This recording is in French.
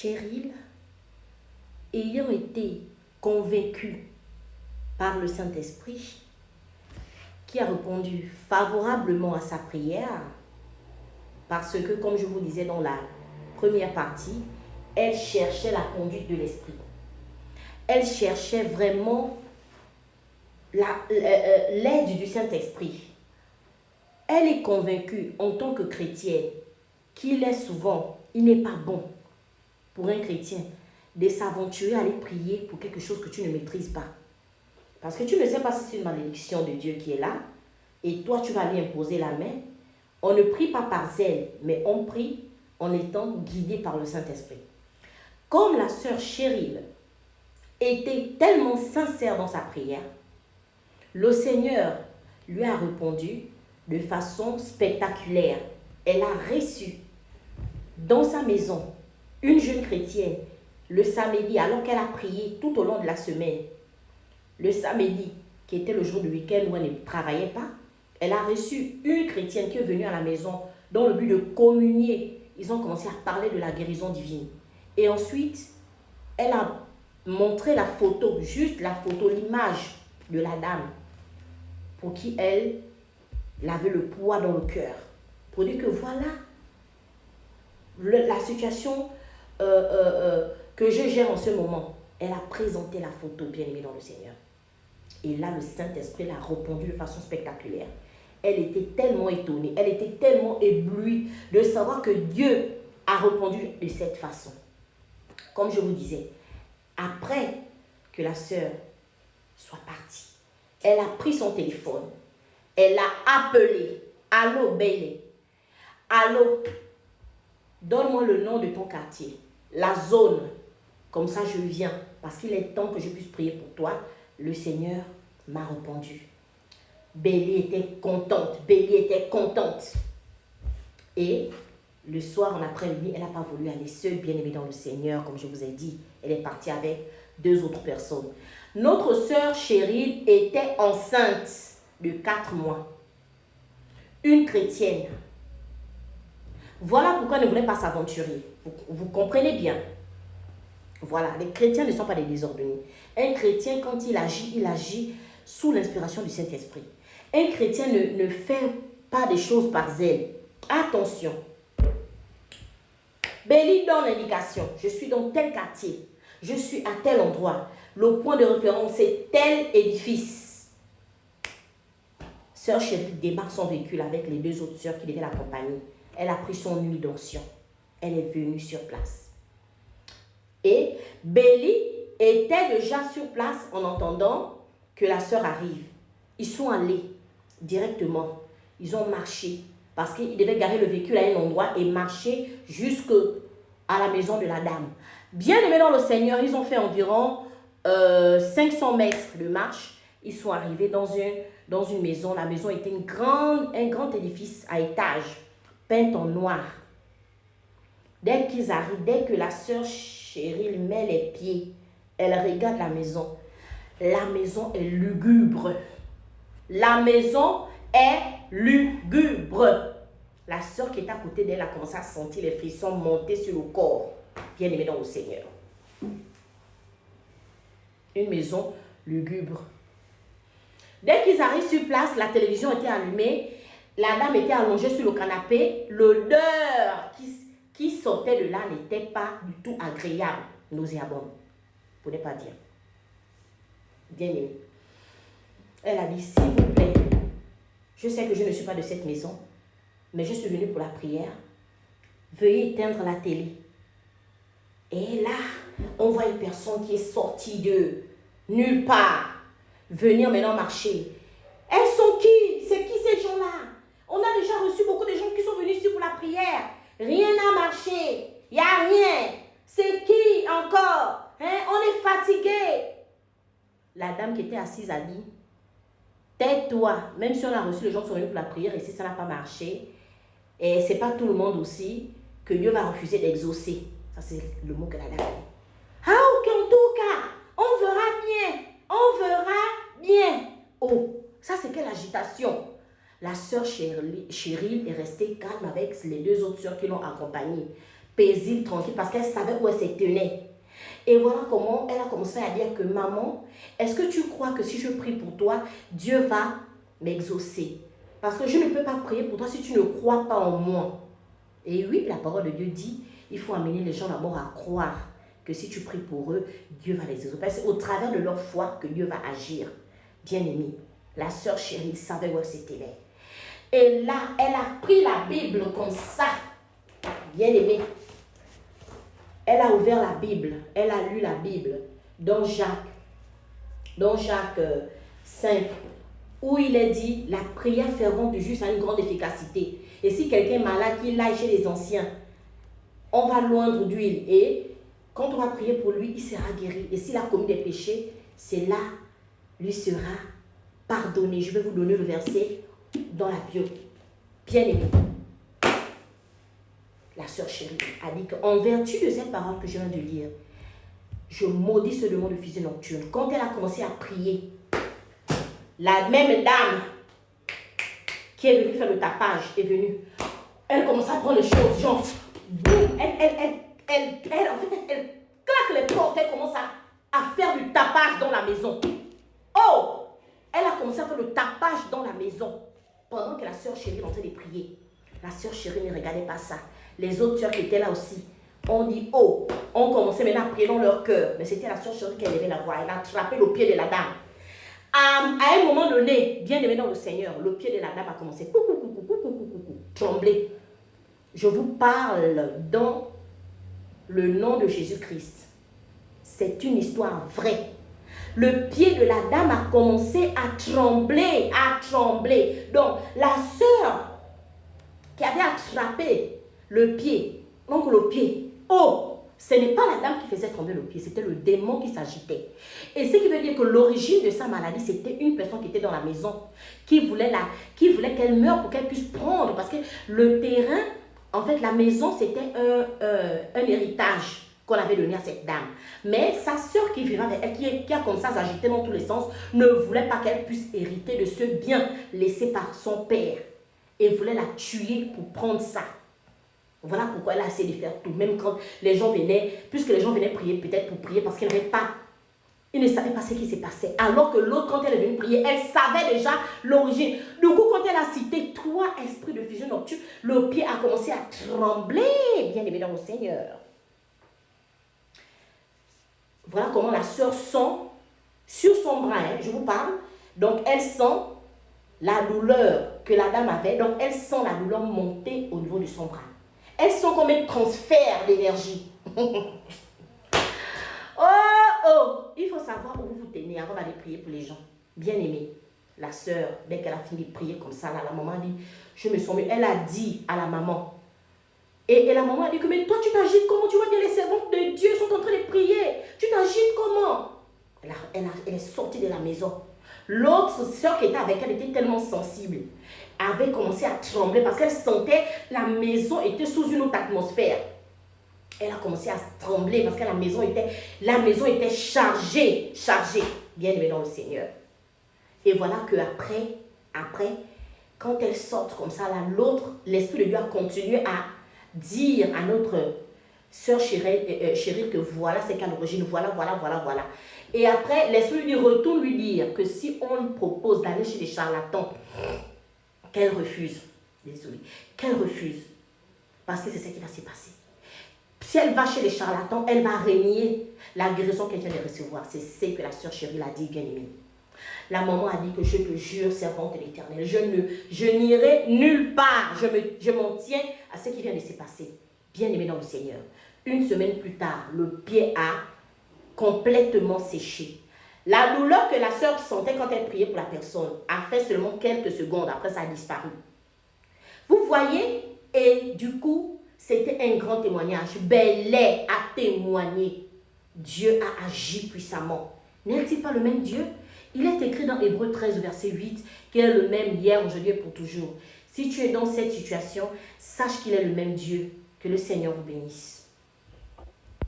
Cheryl, ayant été convaincue par le Saint-Esprit, qui a répondu favorablement à sa prière, parce que, comme je vous disais dans la première partie, elle cherchait la conduite de l'Esprit. Elle cherchait vraiment l'aide du Saint-Esprit. Elle est convaincue en tant que chrétienne qu'il n'est pas bon pour un chrétien de s'aventurer à aller prier pour quelque chose que tu ne maîtrises pas. Parce que tu ne sais pas si c'est une malédiction de Dieu qui est là, et toi tu vas lui imposer la main. On ne prie pas par zèle, mais on prie en étant guidé par le Saint-Esprit. Comme la sœur Cheryl était tellement sincère dans sa prière, le Seigneur lui a répondu de façon spectaculaire. Elle a reçu dans sa maison une jeune chrétienne le samedi, alors qu'elle a prié tout au long de la semaine. Le samedi, qui était le jour du week-end où elle ne travaillait pas, elle a reçu une chrétienne qui est venue à la maison dans le but de communier. Ils ont commencé à parler de la guérison divine. Et ensuite, elle a montré la photo, juste la photo, l'image de la dame, pour qui elle avait le poids dans le cœur. Pour dire que voilà, la situation que je gère en ce moment. Elle a présenté la photo, bien-aimée dans le Seigneur. Et là, le Saint-Esprit l'a répondu de façon spectaculaire. Elle était tellement étonnée, elle était tellement éblouie de savoir que Dieu a répondu de cette façon. Comme je vous disais, après que la sœur soit partie, elle a pris son téléphone, elle a appelé. Allô, Bailey. Allô, donne-moi le nom de ton quartier, la zone. Comme ça, je viens, parce qu'il est temps que je puisse prier pour toi. Le Seigneur m'a répondu. Bélie était contente. Et le soir, en après-midi, elle n'a pas voulu aller seule, bien-aimée dans le Seigneur, comme je vous ai dit. Elle est partie avec 2 autres personnes. Notre sœur Cheryl était enceinte de 4 mois. Une chrétienne. Voilà pourquoi elle ne voulait pas s'aventurer. Vous comprenez bien. Voilà, les chrétiens ne sont pas des désordonnés. Un chrétien, quand il agit sous l'inspiration du Saint-Esprit. Un chrétien ne fait pas des choses par zèle. Attention. Béli donne l'indication. Je suis dans tel quartier. Je suis à tel endroit. Le point de référence est tel édifice. Sœur Chérie démarre son véhicule avec les 2 autres sœurs qui devaient l'accompagner. Elle a pris son huile d'onction. Elle est venue sur place. Et Béli était déjà sur place en entendant que la sœur arrive. Ils sont allés directement. Ils ont marché parce qu'ils devaient garer le véhicule à un endroit et marcher jusqu'à la maison de la dame. Bien aimés dans le Seigneur, ils ont fait environ 500 mètres de marche. Ils sont arrivés dans une maison. La maison était un grand édifice à étages, peint en noir. Dès qu'ils arrivent, dès que la sœur Cheryl met les pieds, elle regarde la maison. La maison est lugubre. La maison est lugubre. La sœur qui est à côté d'elle a commencé à sentir les frissons monter sur le corps. Bien aimé dans le Seigneur. Une maison lugubre. Dès qu'ils arrivent sur place, la télévision était allumée. La dame était allongée sur le canapé. L'odeur qui sortait de là n'était pas du tout agréable, nauséabonde, pour ne pas dire. Bien aimé. Elle a dit, s'il vous plaît, je sais que je ne suis pas de cette maison, mais je suis venue pour la prière. Veuillez éteindre la télé. Et là, on voit une personne qui est sortie de nulle part, venir maintenant marcher. Elles sont qui? C'est qui ces gens-là? On a déjà reçu beaucoup de gens qui sont venus ici pour la prière. Rien n'a marché. Il n'y a rien. C'est qui encore? Hein? On est fatigué. La dame qui était assise a dit, tais-toi. Même si on a reçu les gens qui sont venus pour la prière et si ça n'a pas marché, et ce n'est pas tout le monde aussi que Dieu va refuser d'exaucer. Ça, c'est le mot que la dame a dit. Ah, ok, en tout cas, on verra bien. On verra bien. Oh, ça c'est quelle agitation. La sœur Cheryl est restée calme avec les 2 autres sœurs qui l'ont accompagnée. paisible, tranquille, parce qu'elle savait où elle se tenait. Et voilà comment elle a commencé à dire que maman, est-ce que tu crois que si je prie pour toi, Dieu va m'exaucer? Parce que je ne peux pas prier pour toi si tu ne crois pas en moi. Et oui, la parole de Dieu dit, il faut amener les gens d'abord à croire que si tu pries pour eux, Dieu va les exaucer. C'est au travers de leur foi que Dieu va agir. Bien-aimé, la sœur chérie savait où elle s'était. Et là, elle a pris la Bible comme ça. Bien-aimé, elle a ouvert la Bible, elle a lu la Bible dans Jacques 5, où il est dit, la prière fervente du juste a une grande efficacité. Et si quelqu'un est malade, qu'il aille chez les anciens, on va l'oindre d'huile. Et quand on va prier pour lui, il sera guéri. Et s'il a commis des péchés, c'est là, lui sera pardonné. Je vais vous donner le verset dans la Bible. Bien-aimé, la sœur chérie a dit qu'en vertu de cette parole que je viens de lire, je maudis ce démon de fusée nocturne. Quand elle a commencé à prier, la même dame qui est venue faire le tapage est venue. Elle commence à prendre les choses, genre, boum, elle claque les portes, elle commence à faire du tapage dans la maison. Oh! Elle a commencé à faire le tapage dans la maison. Pendant que la sœur chérie est en train de prier. La sœur chérie ne regardait pas ça. Les autres sœurs qui étaient là aussi, on dit, oh, on commençait maintenant à prier dans leur cœur. Mais c'était la sœur chérie qui élevait la voix. Elle a attrapé le pied de la dame. À un moment donné, bien aimé dans le Seigneur, le pied de la dame a commencé trembler. Je vous parle dans le nom de Jésus-Christ. C'est une histoire vraie. Le pied de la dame a commencé à trembler, Donc, la sœur qui avait attrapé le pied, donc le pied, oh, ce n'est pas la dame qui faisait trembler le pied, c'était le démon qui s'agitait. Et ce qui veut dire que l'origine de sa maladie, c'était une personne qui était dans la maison, qui voulait qu'elle meure pour qu'elle puisse prendre, parce que le terrain, en fait, la maison, c'était un héritage qu'on avait donné à cette dame. Mais sa sœur qui vivait avec elle, qui a comme ça s'agité dans tous les sens, ne voulait pas qu'elle puisse hériter de ce bien laissé par son père. Et voulait la tuer pour prendre ça. Voilà pourquoi elle a essayé de faire tout. Même quand les gens venaient, puisque les gens venaient prier, peut-être pour prier, parce qu'ils ne savaient pas ce qui s'est passé. Alors que l'autre, quand elle est venue prier, elle savait déjà l'origine. Du coup, quand elle a cité trois esprits de fusion nocturne, le pied a commencé à trembler, bien aimé dans le Seigneur. Voilà comment la sœur sent sur son bras, je vous parle. Donc, elle sent la douleur que la dame avait. Donc, elle sent la douleur monter au niveau de son bras. Elle sent comme un transfert d'énergie. Oh, il faut savoir où vous vous tenez avant d'aller prier pour les gens. Bien aimé, la sœur, dès qu'elle a fini de prier comme ça, là, la maman dit, je me sens mieux. Elle a dit à la maman, et la maman a dit que, mais toi tu t'agites comment? Tu vois bien les servantes de Dieu sont en train de prier. Tu t'agites comment? Elle est sortie de la maison. L'autre soeur qui était avec elle était tellement sensible. Avait commencé à trembler parce qu'elle sentait la maison était sous une autre atmosphère. Elle a commencé à trembler parce que la maison était chargée. Bien aimé dans le Seigneur. Et voilà que après, quand elle sort comme ça, là, l'Esprit de Dieu a continué à dire à notre sœur chérie que voilà, c'est qu'à l'origine, voilà. Et après, l'Esprit lui retourne lui dire que si on lui propose d'aller chez les charlatans, qu'elle refuse. Désolée. Qu'elle refuse. Parce que c'est ce qui va se passer. Si elle va chez les charlatans, elle va régner la guérison qu'elle vient de recevoir. C'est ce que la sœur chérie l'a dit, bien aimée. La maman a dit que je te jure, servante de l'Éternel, je n'irai nulle part. Je m'en tiens à ce qui vient de se passer. Bien aimé dans le Seigneur. Une semaine plus tard, le pied a complètement séché. La douleur que la sœur sentait quand elle priait pour la personne a fait seulement quelques secondes. Après, ça a disparu. Vous voyez? Et du coup, c'était un grand témoignage. Belé a témoigné. Dieu a agi puissamment. N'est-il pas le même Dieu? Il est écrit dans Hébreux 13, verset 8, qu'il est le même hier, aujourd'hui et pour toujours. Si tu es dans cette situation, sache qu'il est le même Dieu. Que le Seigneur vous bénisse.